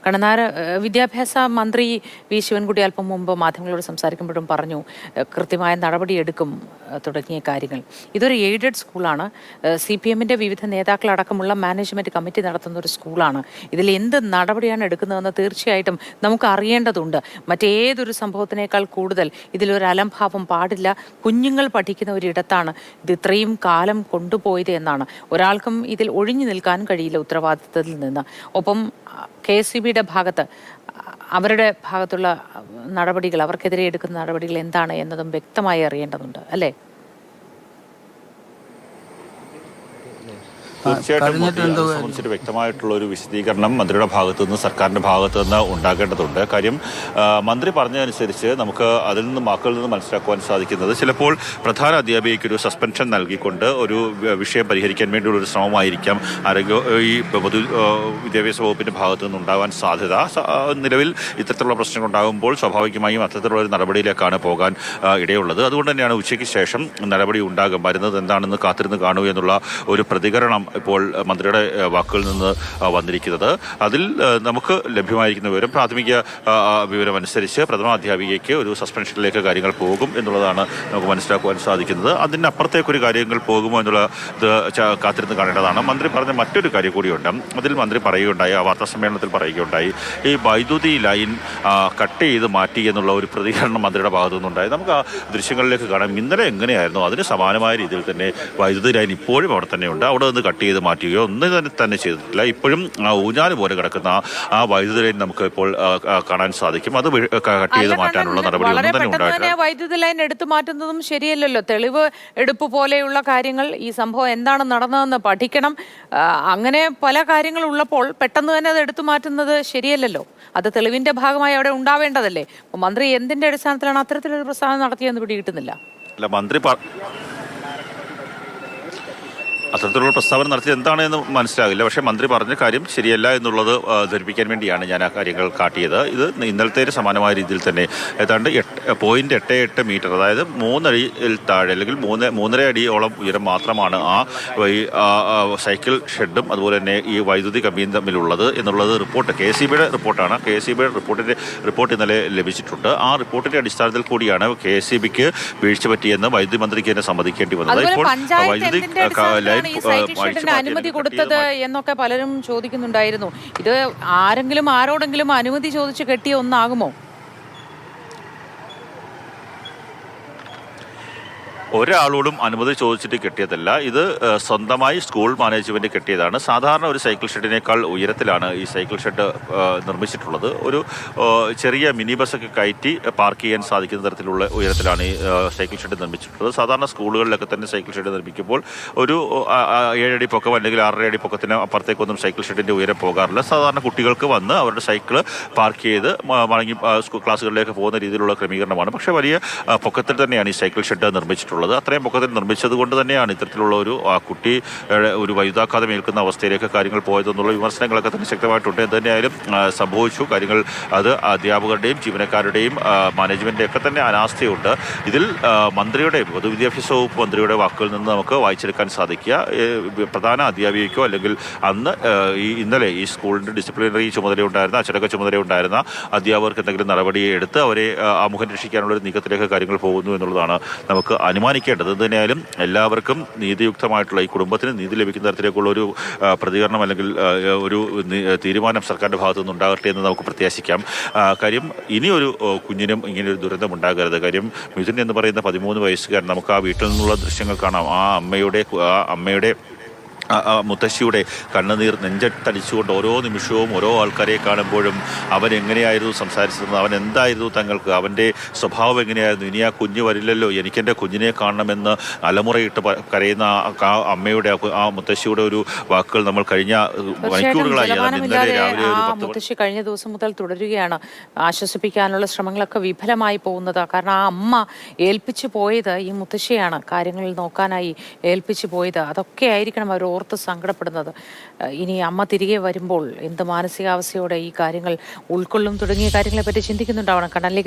കണ്ണനാർ വിദ്യാഭ്യാസ മന്ത്രി വി ശിവൻകുട്ടി അല്പം മുമ്പ് മാധ്യമങ്ങളോട് സംസാരിക്കുമ്പോഴും പറഞ്ഞു കൃത്യമായ നടപടിയെടുക്കും തുടങ്ങിയ കാര്യങ്ങൾ. ഇതൊരു എയ്ഡഡ് സ്കൂളാണ്. CPM-ന്റെ വിവിധ നേതാക്കളടക്കമുള്ള മാനേജ്മെന്റ് കമ്മിറ്റി നടത്തുന്ന ഒരു സ്കൂളാണ്. ഇതിൽ എന്ത് നടപടിയാണ് എടുക്കുന്നതെന്ന് തീർച്ചയായിട്ടും നമുക്ക് അറിയേണ്ടതുണ്ട്. മറ്റേതൊരു സംഭവത്തിനേക്കാൾ കൂടുതൽ ഇതിലൊരു അലംഭാവം പാടില്ല. കുഞ്ഞുങ്ങൾ പഠിക്കുന്ന ഒരിടത്താണ് ഇത് ഇത്രയും കാലം കൊണ്ടുപോയത് എന്നാണ്. ഒരാൾക്കും ഇതിൽ ഒഴിഞ്ഞു നിൽക്കാൻ കഴിയില്ല ഉത്തരവാദിത്തത്തിൽ നിന്ന്. ഒപ്പം KSEB-യുടെ ഭാഗത്ത് അവരുടെ ഭാഗത്തുള്ള നടപടികൾ, അവർക്കെതിരെ എടുക്കുന്ന നടപടികൾ എന്താണ് എന്നതും വ്യക്തമായി അറിയേണ്ടതുണ്ട്, അല്ലേ? തീർച്ചയായിട്ടും സംബന്ധിച്ചിട്ട് വ്യക്തമായിട്ടുള്ള ഒരു വിശദീകരണം മന്ത്രിയുടെ ഭാഗത്തു നിന്ന്, സർക്കാരിന്റെ ഭാഗത്തു നിന്ന് ഉണ്ടാകേണ്ടതുണ്ട്. കാര്യം മന്ത്രി പറഞ്ഞതനുസരിച്ച് നമുക്ക് അതിൽ നിന്ന് വാക്കുകളിൽ നിന്ന് മനസ്സിലാക്കുവാൻ സാധിക്കുന്നത് ചിലപ്പോൾ പ്രധാന അധ്യാപികയ്ക്ക് ഒരു സസ്പെൻഷൻ നൽകിക്കൊണ്ട് ഒരു വിഷയം പരിഹരിക്കാൻ വേണ്ടിയുള്ള ഒരു ശ്രമമായിരിക്കാം ഈ പൊതു വിദ്യാഭ്യാസ വകുപ്പിന്റെ ഭാഗത്തു നിന്നുണ്ടാകാൻ സാധ്യത. നിലവിൽ ഇത്തരത്തിലുള്ള പ്രശ്നങ്ങൾ ഉണ്ടാകുമ്പോൾ സ്വാഭാവികമായും അത്തരത്തിലുള്ള ഒരു നടപടിയിലേക്കാണ് പോകാൻ ഇടയുള്ളത്. അതുകൊണ്ട് തന്നെയാണ് ഉച്ചയ്ക്ക് ശേഷം നടപടി ഉണ്ടാകും, വരുന്നത് എന്താണെന്ന് കാത്തിരുന്ന് കാണൂ എന്നുള്ള ഒരു പ്രതികരണം ഇപ്പോൾ മന്ത്രിയുടെ വാക്കുകളിൽ നിന്ന് വന്നിരിക്കുന്നത്. അതിൽ നമുക്ക് ലഭ്യമായിരിക്കുന്ന വിവരം, പ്രാഥമിക വിവരമനുസരിച്ച് പ്രഥമാധ്യാപികയ്ക്ക് ഒരു സസ്പെൻഷനിലേക്ക് കാര്യങ്ങൾ പോകും എന്നുള്ളതാണ് നമുക്ക് മനസ്സിലാക്കുവാൻ സാധിക്കുന്നത്. അതിനപ്പുറത്തേക്കൊരു കാര്യങ്ങൾ പോകുമോ എന്നുള്ള ഇത് കാത്തിരുന്ന് കാണേണ്ടതാണ്. മന്ത്രി പറഞ്ഞ മറ്റൊരു കാര്യം കൂടിയുണ്ട്. അതിൽ മന്ത്രി പറയുകയുണ്ടായി, ആ വാർത്താ സമ്മേളനത്തിൽ പറയുകയുണ്ടായി, ഈ വൈദ്യുതി ലൈൻ കട്ട് ചെയ്ത് മാറ്റി എന്നുള്ള ഒരു പ്രതികരണം മന്ത്രിയുടെ ഭാഗത്തു നിന്നുണ്ടായി. നമുക്ക് ആ ദൃശ്യങ്ങളിലേക്ക് കാണാം. ഇന്നലെ എങ്ങനെയായിരുന്നു അതിന് സമാനമായ രീതിയിൽ തന്നെ വൈദ്യുതി ലൈൻ ഇപ്പോഴും അവിടെ തന്നെയുണ്ട്. അവിടെ നിന്ന് കട്ട് ചെയ്ത് മാറ്റുകയോ ഒന്നും തന്നെ ചെയ്തിട്ടില്ല. ഇപ്പോഴും ഊഞ്ഞാല് പോലെ കിടക്കുന്ന ആ വൈദ്യുതി ലൈൻ നമുക്ക് ഇപ്പോൾ കാണാൻ സാധിക്കും. അത് കട്ട് ചെയ്ത് മാറ്റാനുള്ള നടപടി ഒന്നും തന്നെ ഉണ്ടായിട്ടില്ല. വൈദ്യുതി ലൈൻ എടുത്തു മാറ്റുന്നതും ശരിയല്ലല്ലോ. തെളിവ് എടുപ്പ് പോലെയുള്ള കാര്യങ്ങൾ, ഈ സംഭവം എന്താണ് നടന്നതെന്ന് പഠിക്കണം. അങ്ങനെ പല കാര്യങ്ങൾ ഉള്ളപ്പോൾ പെട്ടെന്ന് തന്നെ അത് എടുത്തു മാറ്റുന്നത് ശരിയല്ലല്ലോ. അത് തെളിവിന്റെ ഭാഗമായി അവിടെ ഉണ്ടാവേണ്ടതല്ലേ. മന്ത്രി എന്തിന്റെ അടിസ്ഥാനത്തിലാണ് അത്തരത്തിലൊരു പ്രസ്താവന നടത്തിയെന്ന് പിടികിട്ടുന്നില്ല. അല്ല, മന്ത്രി അത്തരത്തിലുള്ള പ്രസ്താവന നടത്തിയത് എന്താണെന്ന് മനസ്സിലാകില്ല. പക്ഷേ മന്ത്രി പറഞ്ഞ കാര്യം ശരിയല്ല എന്നുള്ളത് ധരിപ്പിക്കാൻ വേണ്ടിയാണ് ഞാൻ ആ കാര്യങ്ങൾ കാട്ടിയത്. ഇത് ഇന്നലത്തെ സമാനമായ രീതിയിൽ തന്നെ ഏതാണ്ട് 0.88 മീറ്റർ, അതായത് 3 അടിയിൽ താഴെ അല്ലെങ്കിൽ 3.5 അടിയോളം ഉയരം മാത്രമാണ് ആ സൈക്കിൾ ഷെഡും അതുപോലെ തന്നെ ഈ വൈദ്യുതി കമ്പിയും തമ്മിലുള്ളത് എന്നുള്ളത് റിപ്പോർട്ട് KSEB-യുടെ റിപ്പോർട്ടാണ്. KSEB-യുടെ റിപ്പോർട്ട് ഇന്നലെ ലഭിച്ചിട്ടുണ്ട്. ആ റിപ്പോർട്ടിന്റെ അടിസ്ഥാനത്തിൽ കൂടിയാണ് KSEB-ക്ക് വീഴ്ച പറ്റിയെന്ന് വൈദ്യുതി മന്ത്രിക്ക് തന്നെ സമ്മതിക്കേണ്ടി വന്നത്. ഇപ്പോൾ വൈദ്യുതി അനുമതി കൊടുത്തത് എന്നൊക്കെ പലരും ചോദിക്കുന്നുണ്ടായിരുന്നു. ഇത് ആരെങ്കിലും ആരോടെങ്കിലും അനുമതി ചോദിച്ച് കെട്ടിയ ഒന്നാകുമോ? ഒരാളോടും അനുമതി ചോദിച്ചിട്ട് കെട്ടിയതല്ല. ഇത് സ്വന്തമായി സ്കൂൾ മാനേജ്മെന്റ് കെട്ടിയതാണ്. സാധാരണ ഒരു സൈക്കിൾ ഷെഡിനേക്കാൾ ഉയരത്തിലാണ് ഈ സൈക്കിൾ ഷെഡ് നിർമ്മിച്ചിട്ടുള്ളത്. ഒരു ചെറിയ മിനി ബസ്സൊക്കെ കയറ്റി പാർക്ക് ചെയ്യാൻ സാധിക്കുന്ന തരത്തിലുള്ള ഉയരത്തിലാണ് ഈ സൈക്കിൾ ഷെഡ് നിർമ്മിച്ചിട്ടുള്ളത്. സാധാരണ സ്കൂളുകളിലൊക്കെ തന്നെ സൈക്കിൾ ഷെഡ് നിർമ്മിക്കുമ്പോൾ ഒരു 7 അടി പൊക്കം അല്ലെങ്കിൽ 6.5 അടി പൊക്കത്തിന് അപ്പുറത്തേക്കൊന്നും സൈക്കിൾ ഷെഡിന്റെ ഉയരം പോകാറില്ല. സാധാരണ കുട്ടികൾക്ക് വന്ന് അവരുടെ സൈക്കിൾ പാർക്ക് ചെയ്ത് മടങ്ങി ക്ലാസ്സുകളിലേക്ക് പോകുന്ന രീതിയിലുള്ള ക്രമീകരണമാണ്. പക്ഷേ വലിയ പൊക്കത്തിൽ തന്നെയാണ് ഈ സൈക്കിൾ ഷെഡ് നിർമ്മിച്ചിട്ടുള്ളത്. അത്രയും പൊക്കത്തിൽ നിർമ്മിച്ചത് കൊണ്ട് തന്നെയാണ് ഇത്തരത്തിലുള്ള കുട്ടി ഒരു വൈദ്യുതാഘാതം ഏൽക്കുന്ന അവസ്ഥയിലേക്ക് കാര്യങ്ങൾ പോയതെന്നുള്ള വിമർശനങ്ങളൊക്കെ തന്നെ ശക്തമായിട്ടുണ്ട്. എന്തുതന്നെയായാലും സംഭവിച്ചു കാര്യങ്ങൾ. അത് അധ്യാപകരുടെയും ജീവനക്കാരുടെയും മാനേജ്മെന്റിന്റെ ഒക്കെ തന്നെ അനാസ്ഥയുണ്ട്. ഇതിൽ മന്ത്രിയുടെ, പൊതുവിദ്യാഭ്യാസ വകുപ്പ് മന്ത്രിയുടെ വാക്കുകളിൽ നിന്ന് നമുക്ക് വായിച്ചെടുക്കാൻ സാധിക്കുക, പ്രധാന അധ്യാപികയ്ക്കോ അല്ലെങ്കിൽ ഇന്നലെ ഈ സ്കൂളിന്റെ ഡിസിപ്ലിനറി ചുമതലയുണ്ടായിരുന്ന, അച്ചടക്ക ചുമതലയുണ്ടായിരുന്ന അധ്യാപകർക്ക് എന്തെങ്കിലും നടപടി എടുത്ത് അവരെ ആമുഖം രക്ഷിക്കാനുള്ള ഒരു നീക്കത്തിലേക്ക് കാര്യങ്ങൾ പോകുന്നു എന്നുള്ളതാണ് നമുക്ക് അനുമാനിക്കേണ്ടത്. എന്തിനായാലും എല്ലാവർക്കും നീതിയുക്തമായിട്ടുള്ള, ഈ കുടുംബത്തിന് നീതി ലഭിക്കുന്ന തരത്തിലേക്കുള്ള ഒരു പ്രതികരണം അല്ലെങ്കിൽ ഒരു തീരുമാനം സർക്കാരിന്റെ ഭാഗത്തു നിന്ന് ഉണ്ടാകട്ടെ എന്ന് നമുക്ക് പ്രത്യാശിക്കാം. കാര്യം ഇനിയൊരു കുഞ്ഞിനും ഇങ്ങനെയൊരു ദുരന്തം ഉണ്ടാകരുത്. കാര്യം മിഥുൻ എന്ന് പറയുന്ന 13 വയസ്സുകാരൻ, നമുക്ക് ആ വീട്ടിൽ നിന്നുള്ള ദൃശ്യങ്ങൾ കാണാം. ആ അമ്മയുടെ മുത്തശ്ശിയുടെ കണ്ണുനീർ നെഞ്ചത്തടിച്ചുകൊണ്ട് ഓരോ നിമിഷവും ഓരോ ആൾക്കാരെ കാണുമ്പോഴും അവൻ എങ്ങനെയായിരുന്നു സംസാരിച്ചിരുന്നത്, അവൻ എന്തായിരുന്നു തങ്ങൾക്ക്, അവൻ്റെ സ്വഭാവം എങ്ങനെയായിരുന്നു, ഇനി ആ കുഞ്ഞ് വരില്ലല്ലോ, എനിക്കെൻ്റെ കുഞ്ഞിനെ കാണണമെന്ന് അലമുറയിട്ട് കരയുന്ന ആ അമ്മയുടെ, ആ മുത്തശ്ശിയുടെ ഒരു വാക്കുകൾ നമ്മൾ കഴിഞ്ഞ മണിക്കൂറുകളായി, മുത്തശ്ശി കഴിഞ്ഞ ദിവസം മുതൽ തുടരുകയാണ്. ആശ്വസിപ്പിക്കാനുള്ള ശ്രമങ്ങളൊക്കെ വിഫലമായി പോകുന്നത്. കാരണം ആ അമ്മ ഏൽപ്പിച്ചു പോയത് ഈ മുത്തശ്ശിയാണ്, കാര്യങ്ങൾ നോക്കാനായി ഏൽപ്പിച്ചു പോയത്. അതൊക്കെ ആയിരിക്കണം അവർ ഓർത്ത് സങ്കടപ്പെടുന്നത്. ഇനി അമ്മ തിരികെ വരുമ്പോൾ എന്ത് മാനസികാവസ്ഥയോടെ ഈ കാര്യങ്ങൾ ഉൾക്കൊള്ളും തുടങ്ങിയ കാര്യങ്ങളെ പറ്റി ചിന്തിക്കുന്നുണ്ടാവണം. കണ്ണനിലേക്ക്